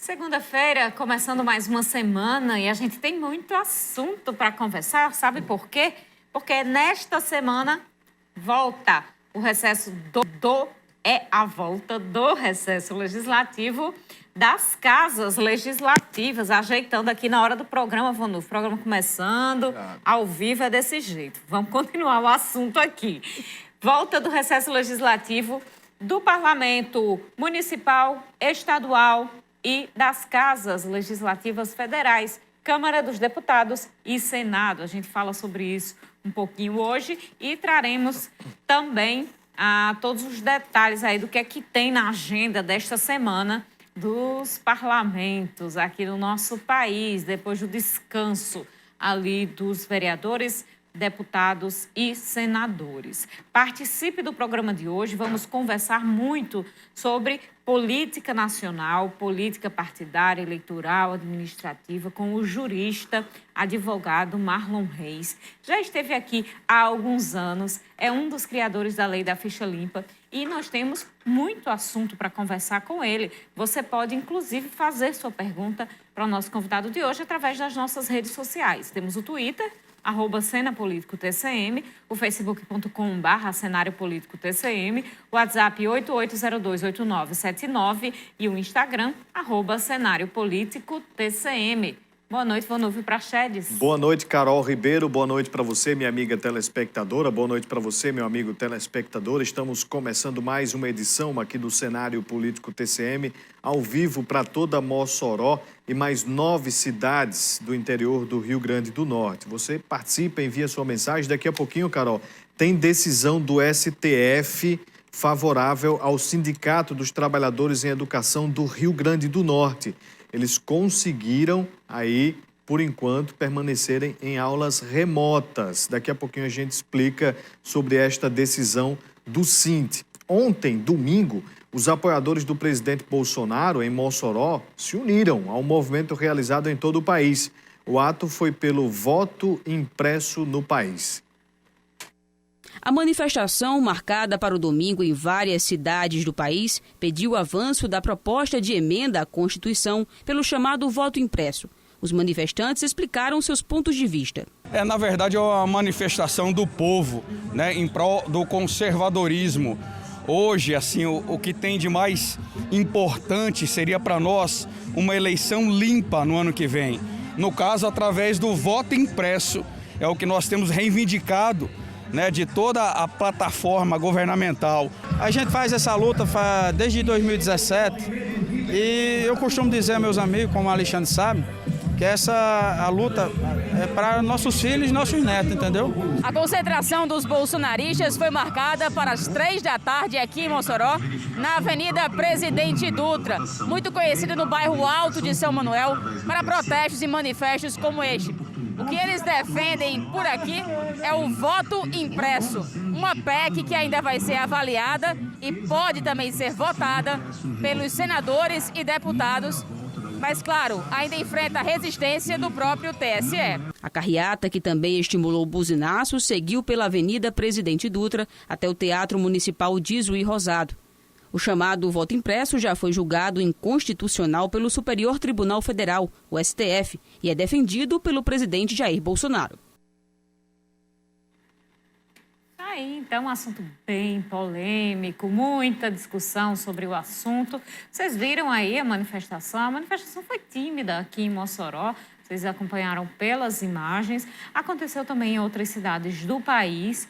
Segunda-feira, começando mais uma semana e a gente tem muito assunto para conversar. Sabe por quê? Porque nesta semana volta o recesso a volta do recesso legislativo das casas legislativas, ajeitando aqui na hora do programa, Vanuf. O programa começando, ao vivo é desse jeito. Vamos continuar o assunto aqui. Volta do recesso legislativo do Parlamento Municipal, Estadual e das casas legislativas federais, Câmara dos Deputados e Senado. A gente fala sobre isso um pouquinho hoje e traremos também todos os detalhes aí do que é que tem na agenda desta semana dos parlamentos aqui no nosso país, depois do descanso ali dos vereadores, deputados e senadores. Participe do programa de hoje, vamos conversar muito sobre política nacional, política partidária, eleitoral, administrativa, com o jurista, advogado Marlon Reis. Já esteve aqui há alguns anos, é um dos criadores da Lei da Ficha Limpa e nós temos muito assunto para conversar com ele. Você pode, inclusive, fazer sua pergunta para o nosso convidado de hoje através das nossas redes sociais. Temos o Twitter, @CenaPolíticoTCM, o facebook.com/CenárioPolíticoTCM, o WhatsApp 88028979 e o Instagram, @CenárioPolíticoTCM. Boa noite, Vanuf Praxedes. Boa noite, Carol Ribeiro. Boa noite para você, minha amiga telespectadora. Boa noite para você, meu amigo telespectador. Estamos começando mais uma edição aqui do Cenário Político TCM, ao vivo para toda Mossoró e mais 9 cidades do interior do Rio Grande do Norte. Você participa, envia sua mensagem. Daqui a pouquinho, Carol, tem decisão do STF favorável ao Sindicato dos Trabalhadores em Educação do Rio Grande do Norte. Eles conseguiram aí, por enquanto, permanecerem em aulas remotas. Daqui a pouquinho a gente explica sobre esta decisão do SINT. Ontem, domingo, os apoiadores do presidente Bolsonaro em Mossoró se uniram ao movimento realizado em todo o país. O ato foi pelo voto impresso no país. A manifestação, marcada para o domingo em várias cidades do país, pediu o avanço da proposta de emenda à Constituição pelo chamado voto impresso. Os manifestantes explicaram seus pontos de vista. Na verdade, é uma manifestação do povo, em prol do conservadorismo. Hoje, assim, o que tem de mais importante seria para nós uma eleição limpa no ano que vem. No caso, através do voto impresso, é o que nós temos reivindicado, de toda a plataforma governamental. A gente faz essa luta desde 2017 e eu costumo dizer, meus amigos, como o Alexandre sabe, que a luta é para nossos filhos e nossos netos, entendeu? A concentração dos bolsonaristas foi marcada para as 3 da tarde aqui em Mossoró, na Avenida Presidente Dutra, muito conhecida no bairro Alto de São Manuel, para protestos e manifestos como este. O que eles defendem por aqui é o voto impresso, uma PEC que ainda vai ser avaliada e pode também ser votada pelos senadores e deputados, mas, claro, ainda enfrenta a resistência do próprio TSE. A carreata, que também estimulou o buzinaço, seguiu pela Avenida Presidente Dutra até o Teatro Municipal de Juiz Rosado. O chamado voto impresso já foi julgado inconstitucional pelo Superior Tribunal Federal, o STF, e é defendido pelo presidente Jair Bolsonaro. Aí, então, um assunto bem polêmico, muita discussão sobre o assunto. Vocês viram aí a manifestação foi tímida aqui em Mossoró, vocês acompanharam pelas imagens. Aconteceu também em outras cidades do país,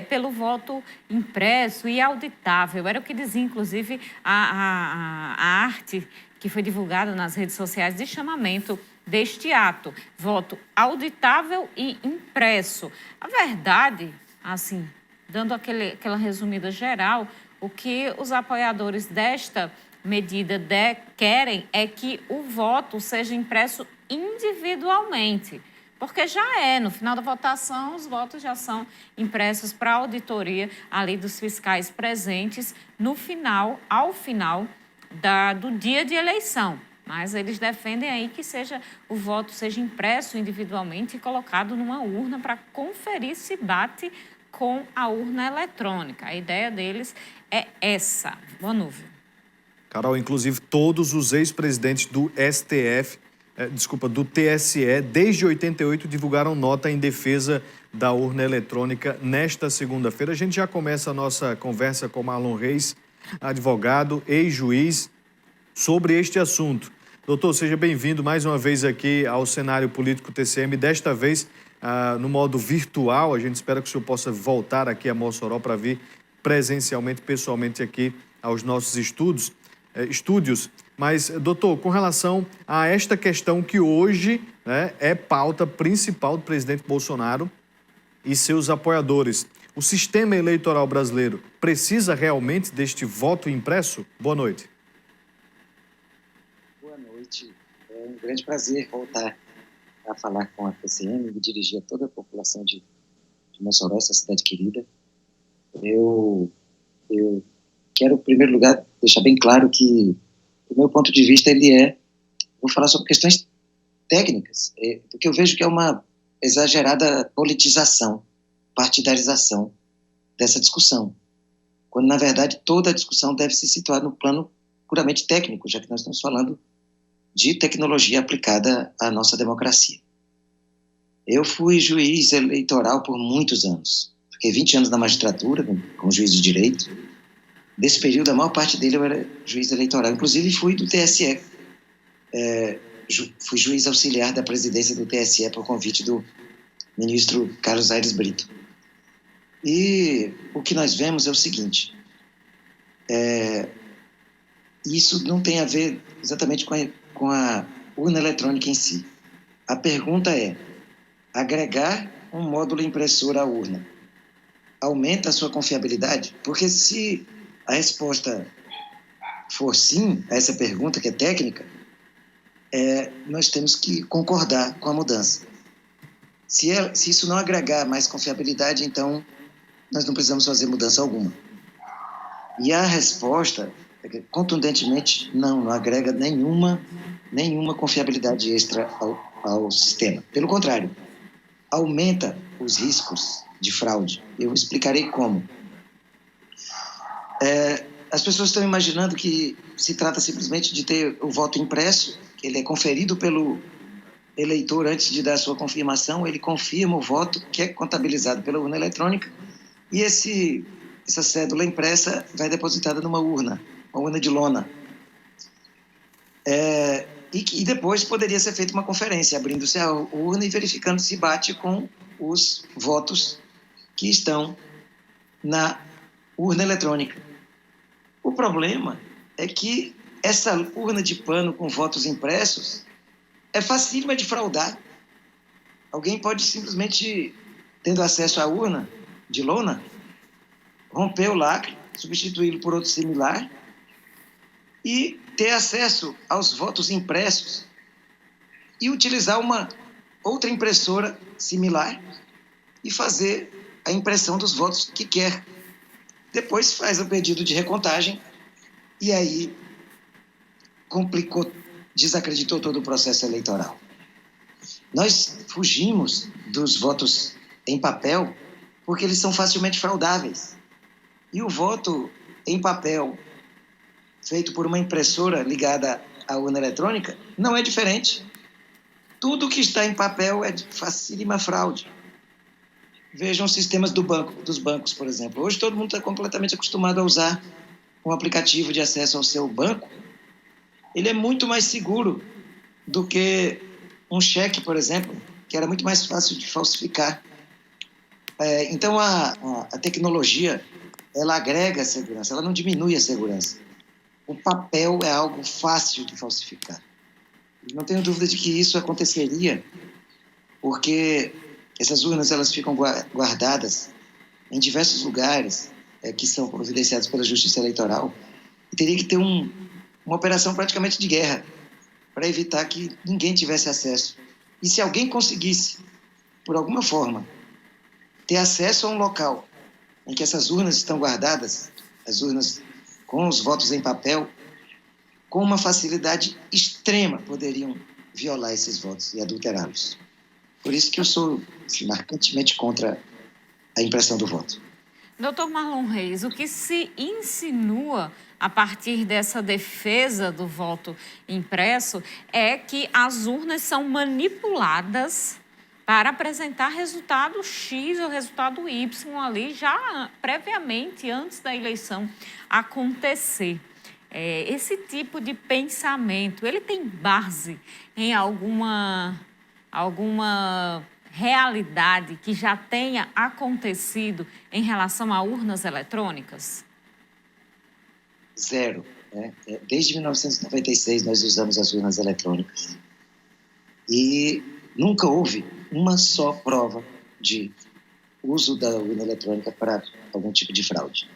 pelo voto impresso e auditável. Era o que dizia, inclusive, a arte que foi divulgada nas redes sociais de chamamento deste ato. Voto auditável e impresso. A verdade, assim, dando aquela resumida geral, o que os apoiadores desta medida querem é que o voto seja impresso individualmente. Porque no final da votação, os votos já são impressos para a auditoria ali dos fiscais presentes ao final do dia de eleição. Mas eles defendem aí que o voto seja impresso individualmente e colocado numa urna para conferir se bate com a urna eletrônica. A ideia deles é essa. Boa noite. Carol, inclusive todos os ex-presidentes do do TSE, desde 88, divulgaram nota em defesa da urna eletrônica nesta segunda-feira. A gente já começa a nossa conversa com Marlon Reis, advogado, ex-juiz, sobre este assunto. Doutor, seja bem-vindo mais uma vez aqui ao cenário político TCM, desta vez no modo virtual. A gente espera que o senhor possa voltar aqui a Mossoró para vir presencialmente, pessoalmente aqui aos nossos estúdios. Mas, doutor, com relação a esta questão que hoje, né, é pauta principal do presidente Bolsonaro e seus apoiadores, o sistema eleitoral brasileiro precisa realmente deste voto impresso? Boa noite. Boa noite. É um grande prazer voltar a falar com a TCM e dirigir a toda a população de Mossoró, essa cidade querida. Eu quero, em primeiro lugar, deixar bem claro que o meu ponto de vista, vou falar sobre questões técnicas, porque eu vejo que é uma exagerada politização, partidarização dessa discussão, quando, na verdade, toda a discussão deve se situar no plano puramente técnico, já que nós estamos falando de tecnologia aplicada à nossa democracia. Eu fui juiz eleitoral por muitos anos, fiquei 20 anos na magistratura, como juiz de direito. Desse período, a maior parte dele eu era juiz eleitoral. Inclusive, fui do TSE. Fui juiz auxiliar da presidência do TSE por convite do ministro Carlos Aires Brito. E o que nós vemos é o seguinte. Isso não tem a ver exatamente com a urna eletrônica em si. A pergunta é: agregar um módulo impressor à urna aumenta a sua confiabilidade? Porque se a resposta for sim a essa pergunta, que é técnica, nós temos que concordar com a mudança. Se isso não agregar mais confiabilidade, então nós não precisamos fazer mudança alguma. E a resposta, contundentemente, não agrega nenhuma confiabilidade extra ao sistema. Pelo contrário, aumenta os riscos de fraude. Eu explicarei como. As pessoas estão imaginando que se trata simplesmente de ter o voto impresso, que ele é conferido pelo eleitor antes de dar a sua confirmação, ele confirma o voto, que é contabilizado pela urna eletrônica, e essa cédula impressa vai depositada numa urna, uma urna de lona. E depois poderia ser feita uma conferência, abrindo-se a urna e verificando se bate com os votos que estão na urna eletrônica. O problema é que essa urna de pano com votos impressos é facílima de fraudar. Alguém pode simplesmente, tendo acesso à urna de lona, romper o lacre, substituí-lo por outro similar e ter acesso aos votos impressos e utilizar uma outra impressora similar e fazer a impressão dos votos que quer. Depois faz o pedido de recontagem e aí desacreditou todo o processo eleitoral. Nós fugimos dos votos em papel porque eles são facilmente fraudáveis. E o voto em papel, feito por uma impressora ligada à urna eletrônica, não é diferente. Tudo que está em papel é de facílima fraude. Vejam os sistemas dos bancos, por exemplo. Hoje todo mundo está completamente acostumado a usar um aplicativo de acesso ao seu banco. Ele é muito mais seguro do que um cheque, por exemplo, que era muito mais fácil de falsificar. Então a tecnologia, ela agrega a segurança, ela não diminui a segurança. O papel é algo fácil de falsificar. Não tenho dúvida de que isso aconteceria porque essas urnas elas ficam guardadas em diversos lugares que são providenciados pela Justiça Eleitoral e teria que ter uma operação praticamente de guerra para evitar que ninguém tivesse acesso. E se alguém conseguisse, por alguma forma, ter acesso a um local em que essas urnas estão guardadas, as urnas com os votos em papel, com uma facilidade extrema poderiam violar esses votos e adulterá-los. Por isso que eu sou marcantemente contra a impressão do voto. Doutor Marlon Reis, o que se insinua a partir dessa defesa do voto impresso é que as urnas são manipuladas para apresentar resultado X ou resultado Y ali já previamente, antes da eleição acontecer. Esse tipo de pensamento, ele tem base em alguma realidade que já tenha acontecido em relação a urnas eletrônicas? Zero. Desde 1996 nós usamos as urnas eletrônicas e nunca houve uma só prova de uso da urna eletrônica para algum tipo de fraude.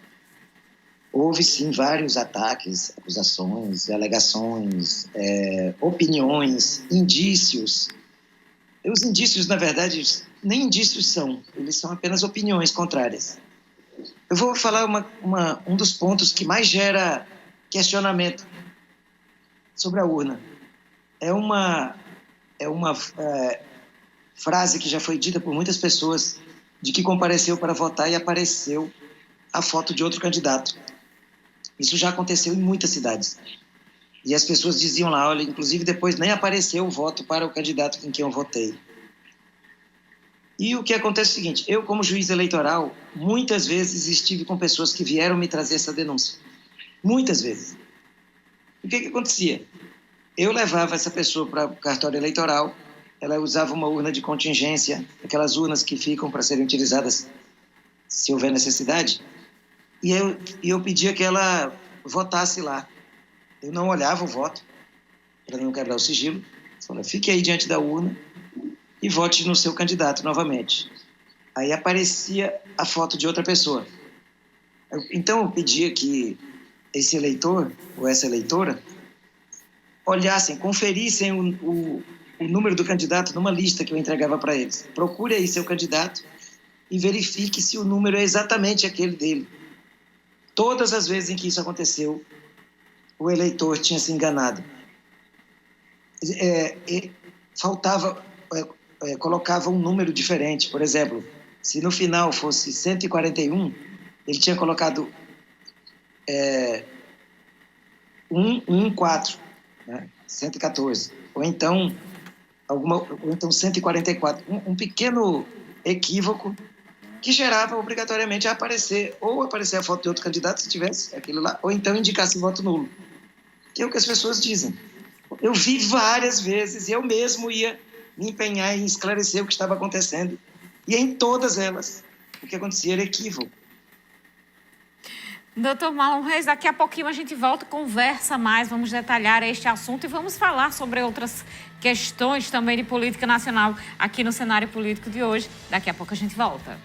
Houve, sim, vários ataques, acusações, alegações, opiniões, indícios. Os indícios, na verdade, nem indícios são, eles são apenas opiniões contrárias. Eu vou falar um dos pontos que mais gera questionamento sobre a urna. É uma frase que já foi dita por muitas pessoas, de que compareceu para votar e apareceu a foto de outro candidato. Isso já aconteceu em muitas cidades. E as pessoas diziam lá, olha, inclusive depois nem apareceu o voto para o candidato em quem eu votei. E o que acontece é o seguinte, eu como juiz eleitoral, muitas vezes estive com pessoas que vieram me trazer essa denúncia. Muitas vezes. O que acontecia? Eu levava essa pessoa para o cartório eleitoral, ela usava uma urna de contingência, aquelas urnas que ficam para serem utilizadas se houver necessidade, e eu pedia que ela votasse lá. Eu não olhava o voto, para não quebrar o sigilo. Falei, fique aí diante da urna e vote no seu candidato novamente. Aí aparecia a foto de outra pessoa. Então eu pedia que esse eleitor ou essa eleitora olhassem, conferissem o número do candidato numa lista que eu entregava para eles. Procure aí seu candidato e verifique se o número é exatamente aquele dele. Todas as vezes em que isso aconteceu, o eleitor tinha se enganado. Colocava um número diferente. Por exemplo, se no final fosse 141, ele tinha colocado 114, né? 114. Ou então 144. Um pequeno equívoco que gerava obrigatoriamente aparecer a foto de outro candidato, se tivesse aquilo lá, ou então indicasse voto nulo. Que é o que as pessoas dizem. Eu vi várias vezes, eu mesmo ia me empenhar em esclarecer o que estava acontecendo, e em todas elas, o que acontecia era equívoco. Doutor Marlon Reis, daqui a pouquinho a gente volta, conversa mais, vamos detalhar este assunto e vamos falar sobre outras questões também de política nacional aqui no cenário político de hoje. Daqui a pouco a gente volta.